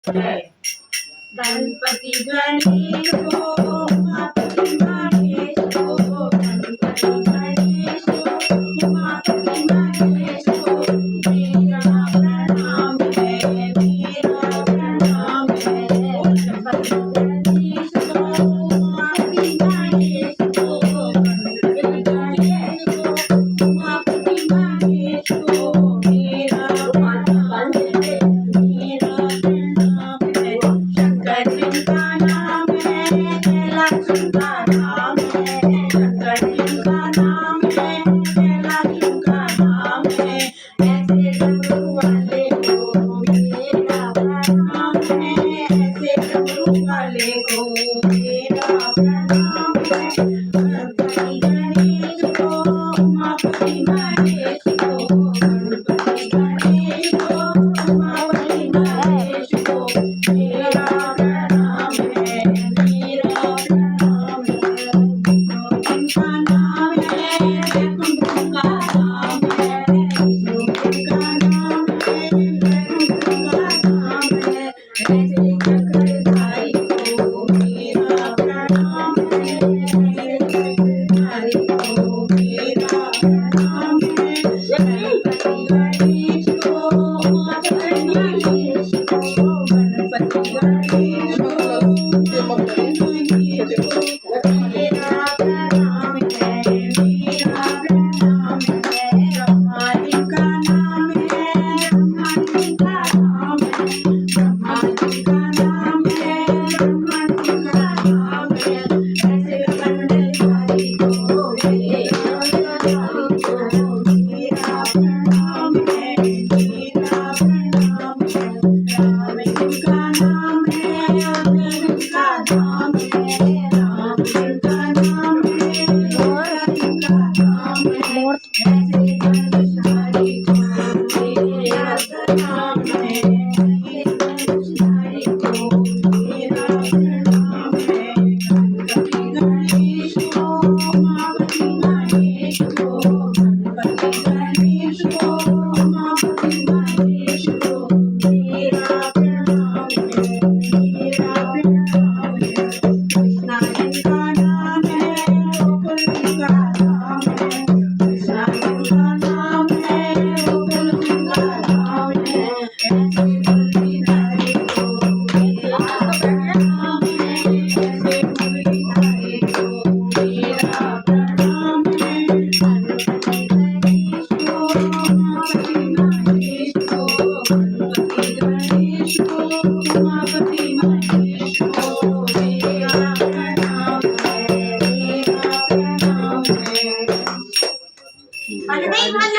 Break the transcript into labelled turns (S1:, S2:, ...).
S1: गणपती गणेश हो उमापती महेश हो गणपती गणेश हो उमापती महेश हो मेरा प्रणाम है मेरा प्रणाम है गणपती गणेश हो उमापती महेश हो गणपती गणेश हो उमापती महेश हो मेरा प्रणाम है मेरा प्रणाम है शंकर जी का नाम है लक्ष्मण का नाम है शंकर जी का नाम है लक्ष्मण का नाम है ऐसे डमरू वाले को मेरा प्रणाम है ऐसे डमरू वाले को मेरा प्रणाम है गणपति गणेश को उमापति महेश को गणपति गणेश को उमापति महेश को मेरा प्रणाम है मेरा प्रणाम है उनका नाम है उनका नाम है उनका नाम है उनका नाम है ऐसे चक्रधारी को मेरा प्रणाम है ऐसे चक्रधारी को मेरा प्रणाम है गणपति गणेश को उमापति महेश को गणपति गणेश को उमापति महेश को मेरा प्रणाम है मेरा प्रणाम है ब्रह्मा जी का नाम है ब्रह्मा जी का नाम है ब्रह्मा जी का नाम है ब्रह्मा जी का नाम है ऐसे कंडधारी को मेरा कंडधारी को मेरा प्रणाम है मेरा प्रणाम है राम जी का नाम है राम जी का नाम है राम जी का नाम है राम जी का नाम है ऐसे कंडधारी को मेरा प्रणाम है ऐसे कंडधारी को मेरा प्रणाम है गणपति गणेश को उमापति महेश को गणपति गणेश को उमापति महेश को मेरा प्रणाम है मेरा प्रणाम है कृष्णा जी का नाम है गोकुल जी का नाम है कृष्णा जी का नाम है गोकुल जी का नाम है ऐसे मुरलीधर को मेरा प्रणाम है ऐसे मुरलीधर को मेरा प्रणाम है गणपति गणेश को उमापति महेश को गणपति गणेश को उमापति महेश को मेरा प्रणाम है मेरा प्रणाम है